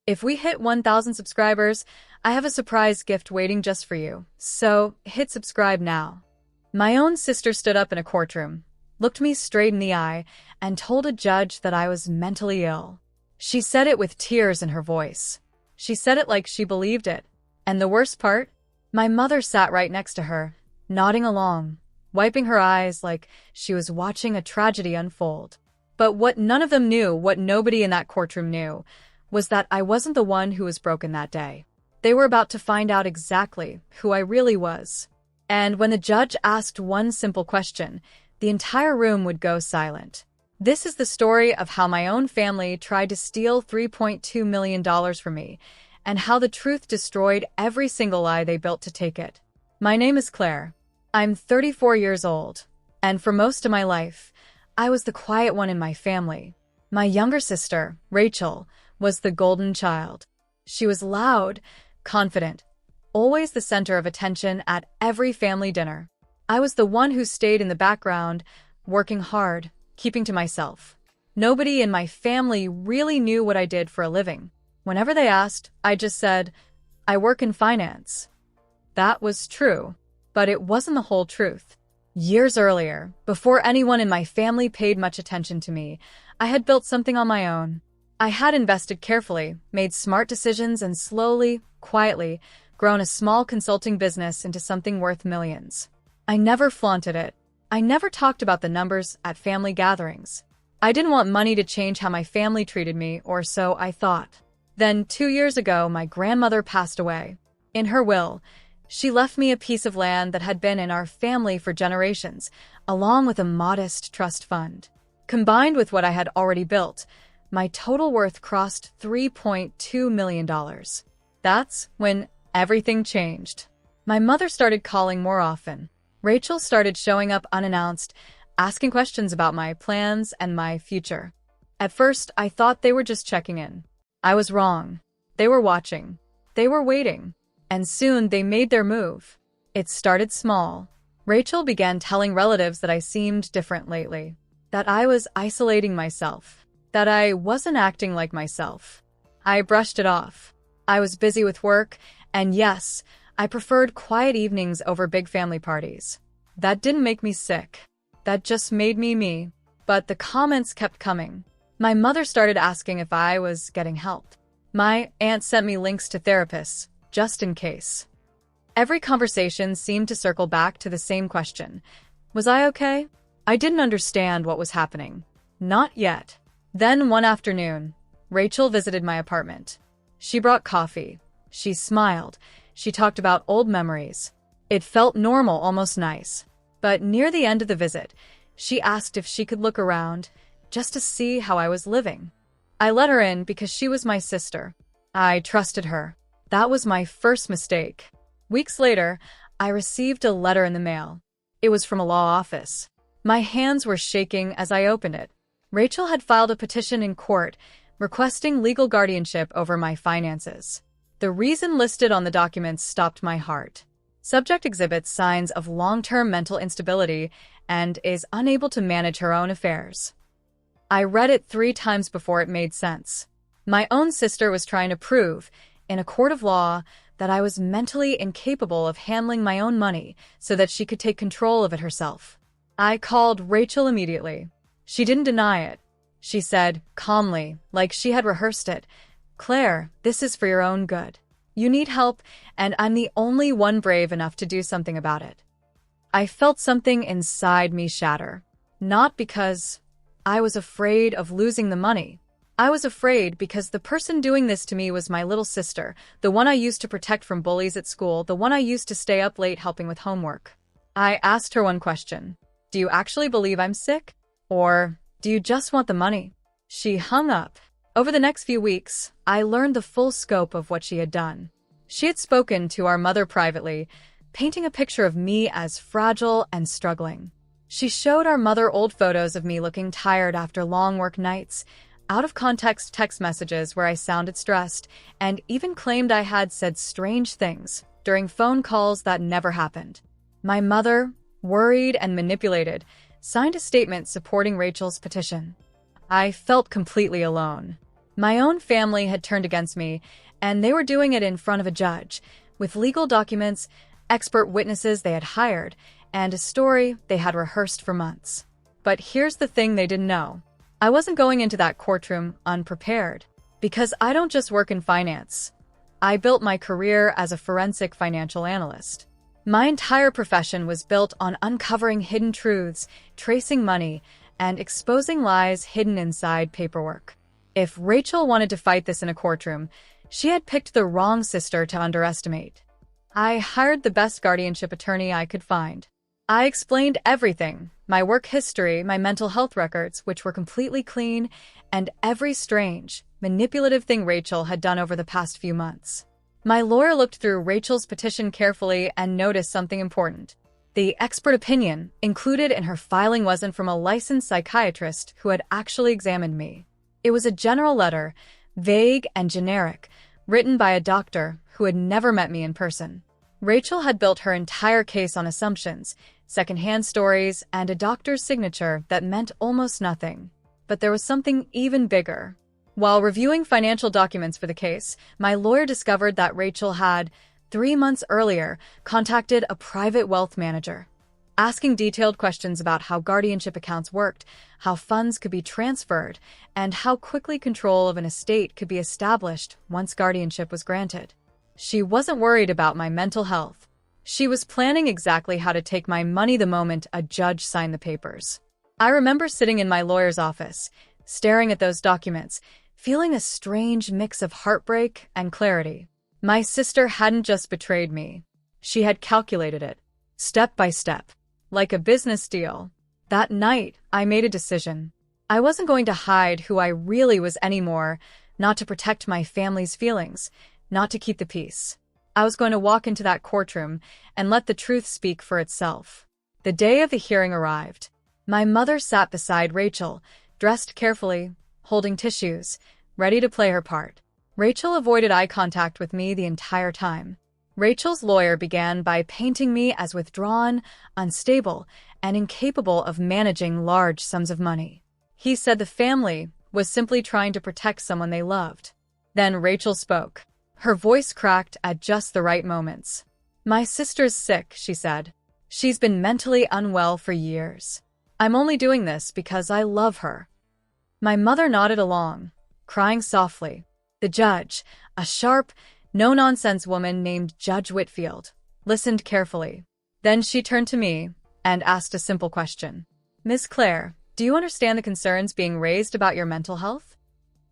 If we hit 1,000 subscribers, I have a surprise gift waiting just for you. So, hit subscribe now. My own sister stood up in a courtroom, looked me straight in the eye, and told a judge that I was mentally ill. She said it with tears in her voice. She said it like she believed it. And the worst part? My mother sat right next to her, nodding along, wiping her eyes like she was watching a tragedy unfold. But what none of them knew, what nobody in that courtroom knew, was that I wasn't the one who was broken that day. They were about to find out exactly who I really was. And when the judge asked one simple question, the entire room would go silent. This is the story of how my own family tried to steal $3.2 million from me, and how the truth destroyed every single lie they built to take it. My name is Claire. I'm 34 years old, and for most of my life, I was the quiet one in my family. My younger sister, Rachel, was the golden child. She was loud, confident, always the center of attention at every family dinner. I was the one who stayed in the background, working hard, keeping to myself. Nobody in my family really knew what I did for a living. Whenever they asked, I just said, I work in finance. That was true, but it wasn't the whole truth. Years earlier, before anyone in my family paid much attention to me, I had built something on my own. I had invested carefully, made smart decisions, and slowly, quietly, grown a small consulting business into something worth millions. I never flaunted it. I never talked about the numbers at family gatherings. I didn't want money to change how my family treated me, or so I thought. Then, 2 years ago, my grandmother passed away. In her will, she left me a piece of land that had been in our family for generations, along with a modest trust fund. Combined with what I had already built, my total worth crossed $3.2 million. That's when everything changed. My mother started calling more often. Rachel started showing up unannounced, asking questions about my plans and my future. At first, I thought they were just checking in. I was wrong. They were watching. They were waiting. And soon they made their move. It started small. Rachel began telling relatives that I seemed different lately, that I was isolating myself, that I wasn't acting like myself. I brushed it off. I was busy with work, and yes, I preferred quiet evenings over big family parties. That didn't make me sick. That just made me me. But the comments kept coming. My mother started asking if I was getting help. My aunt sent me links to therapists, just in case. Every conversation seemed to circle back to the same question. Was I okay? I didn't understand what was happening. Not yet. Then one afternoon, Rachel visited my apartment. She brought coffee. She smiled. She talked about old memories. It felt normal, almost nice. But near the end of the visit, she asked if she could look around, just to see how I was living. I let her in because she was my sister. I trusted her. That was my first mistake. Weeks later, I received a letter in the mail. It was from a law office. My hands were shaking as I opened it. Rachel had filed a petition in court requesting legal guardianship over my finances. The reason listed on the documents stopped my heart. Subject exhibits signs of long-term mental instability and is unable to manage her own affairs. I read it 3 times before it made sense. My own sister was trying to prove, in a court of law, that I was mentally incapable of handling my own money so that she could take control of it herself. I called Rachel immediately. She didn't deny it. She said, calmly, like she had rehearsed it, "Claire, this is for your own good. You need help, and I'm the only one brave enough to do something about it." I felt something inside me shatter. Not because I was afraid of losing the money. I was afraid because the person doing this to me was my little sister, the one I used to protect from bullies at school, the one I used to stay up late helping with homework. I asked her one question. Do you actually believe I'm sick? Or do you just want the money? She hung up. Over the next few weeks, I learned the full scope of what she had done. She had spoken to our mother privately, painting a picture of me as fragile and struggling. She showed our mother old photos of me looking tired after long work nights, out-of-context text messages where I sounded stressed, and even claimed I had said strange things during phone calls that never happened. My mother, worried and manipulated, signed a statement supporting Rachel's petition. I felt completely alone. My own family had turned against me, and they were doing it in front of a judge, with legal documents, expert witnesses they had hired, and a story they had rehearsed for months. But here's the thing they didn't know. I wasn't going into that courtroom unprepared, because I don't just work in finance. I built my career as a forensic financial analyst. My entire profession was built on uncovering hidden truths, tracing money, and exposing lies hidden inside paperwork. If Rachel wanted to fight this in a courtroom, she had picked the wrong sister to underestimate. I hired the best guardianship attorney I could find. I explained everything, my work history, my mental health records, which were completely clean, and every strange, manipulative thing Rachel had done over the past few months. My lawyer looked through Rachel's petition carefully and noticed something important. The expert opinion included in her filing wasn't from a licensed psychiatrist who had actually examined me. It was a general letter, vague and generic, written by a doctor who had never met me in person. Rachel had built her entire case on assumptions, secondhand stories, and a doctor's signature that meant almost nothing. But there was something even bigger. While reviewing financial documents for the case, my lawyer discovered that Rachel had, 3 months earlier, contacted a private wealth manager, asking detailed questions about how guardianship accounts worked, how funds could be transferred, and how quickly control of an estate could be established once guardianship was granted. She wasn't worried about my mental health. She was planning exactly how to take my money the moment a judge signed the papers. I remember sitting in my lawyer's office, staring at those documents, feeling a strange mix of heartbreak and clarity. My sister hadn't just betrayed me. She had calculated it, step by step, like a business deal. That night, I made a decision. I wasn't going to hide who I really was anymore, not to protect my family's feelings, not to keep the peace. I was going to walk into that courtroom and let the truth speak for itself. The day of the hearing arrived. My mother sat beside Rachel, dressed carefully, holding tissues, ready to play her part. Rachel avoided eye contact with me the entire time. Rachel's lawyer began by painting me as withdrawn, unstable, and incapable of managing large sums of money. He said the family was simply trying to protect someone they loved. Then Rachel spoke. Her voice cracked at just the right moments. "My sister's sick," she said. "She's been mentally unwell for years. I'm only doing this because I love her." My mother nodded along, crying softly. The judge, a sharp, no-nonsense woman named Judge Whitfield, listened carefully. Then she turned to me and asked a simple question. "Miss Claire, do you understand the concerns being raised about your mental health?"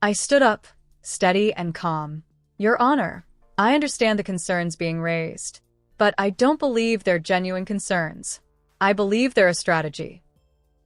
I stood up, steady and calm. "Your Honor, I understand the concerns being raised, but I don't believe they're genuine concerns. I believe they're a strategy."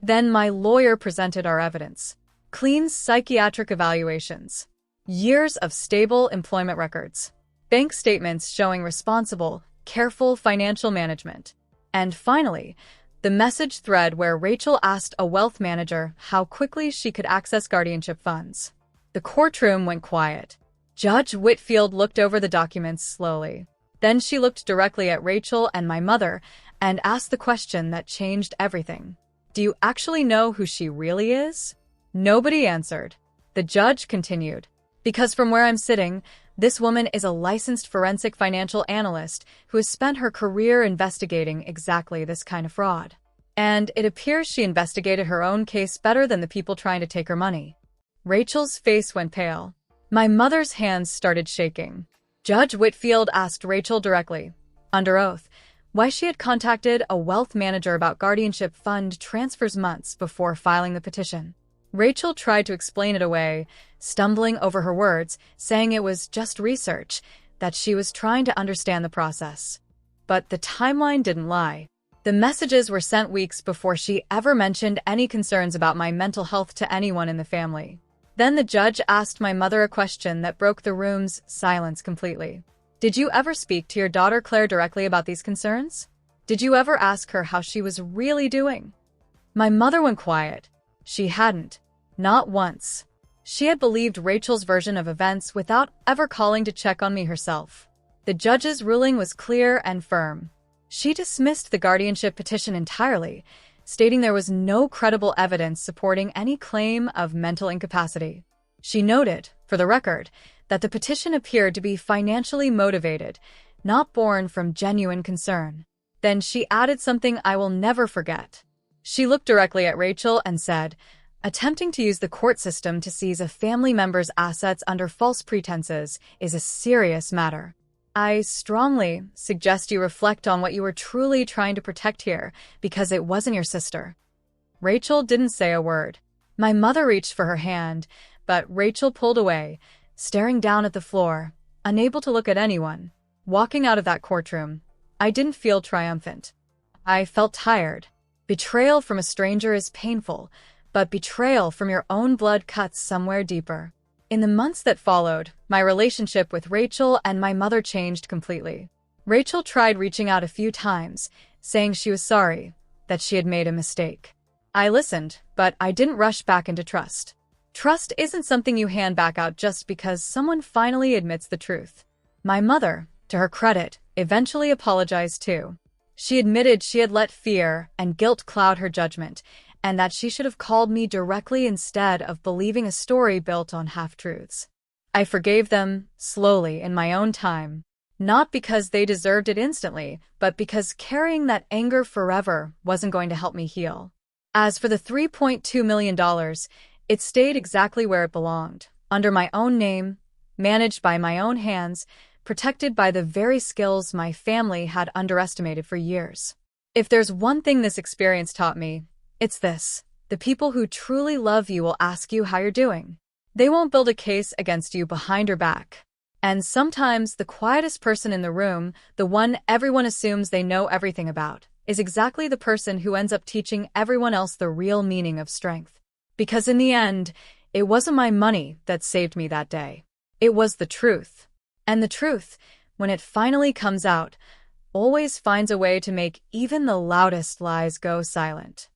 Then my lawyer presented our evidence. Clean psychiatric evaluations, years of stable employment records, bank statements showing responsible, careful financial management, and finally, the message thread where Rachel asked a wealth manager how quickly she could access guardianship funds. The courtroom went quiet. Judge Whitfield looked over the documents slowly. Then she looked directly at Rachel and my mother and asked the question that changed everything. "Do you actually know who she really is?" Nobody answered. The judge continued. "Because from where I'm sitting, this woman is a licensed forensic financial analyst who has spent her career investigating exactly this kind of fraud. And it appears she investigated her own case better than the people trying to take her money." Rachel's face went pale. My mother's hands started shaking. Judge Whitfield asked Rachel directly, under oath, why she had contacted a wealth manager about guardianship fund transfers months before filing the petition. Rachel tried to explain it away, stumbling over her words, saying it was just research, that she was trying to understand the process. But the timeline didn't lie. The messages were sent weeks before she ever mentioned any concerns about my mental health to anyone in the family. Then the judge asked my mother a question that broke the room's silence completely. "Did you ever speak to your daughter Claire directly about these concerns? Did you ever ask her how she was really doing?" My mother went quiet. She hadn't. Not once. She had believed Rachel's version of events without ever calling to check on me herself. The judge's ruling was clear and firm. She dismissed the guardianship petition entirely, stating there was no credible evidence supporting any claim of mental incapacity. She noted, for the record, that the petition appeared to be financially motivated, not born from genuine concern. Then she added something I will never forget. She looked directly at Rachel and said, "Attempting to use the court system to seize a family member's assets under false pretenses is a serious matter. I strongly suggest you reflect on what you were truly trying to protect here, because it wasn't your sister." Rachel didn't say a word. My mother reached for her hand, but Rachel pulled away, staring down at the floor, unable to look at anyone. Walking out of that courtroom, I didn't feel triumphant. I felt tired. Betrayal from a stranger is painful, but betrayal from your own blood cuts somewhere deeper. In the months that followed, my relationship with Rachel and my mother changed completely. Rachel tried reaching out a few times, saying she was sorry, that she had made a mistake. I listened, but I didn't rush back into trust. Trust isn't something you hand back out just because someone finally admits the truth. My mother, to her credit, eventually apologized too. She admitted she had let fear and guilt cloud her judgment, and that she should have called me directly instead of believing a story built on half-truths. I forgave them, slowly, in my own time, not because they deserved it instantly, but because carrying that anger forever wasn't going to help me heal. As for the $3.2 million, it stayed exactly where it belonged, under my own name, managed by my own hands, protected by the very skills my family had underestimated for years. If there's one thing this experience taught me, it's this: the people who truly love you will ask you how you're doing. They won't build a case against you behind your back. And sometimes the quietest person in the room, the one everyone assumes they know everything about, is exactly the person who ends up teaching everyone else the real meaning of strength. Because in the end, it wasn't my money that saved me that day. It was the truth. And the truth, when it finally comes out, always finds a way to make even the loudest lies go silent.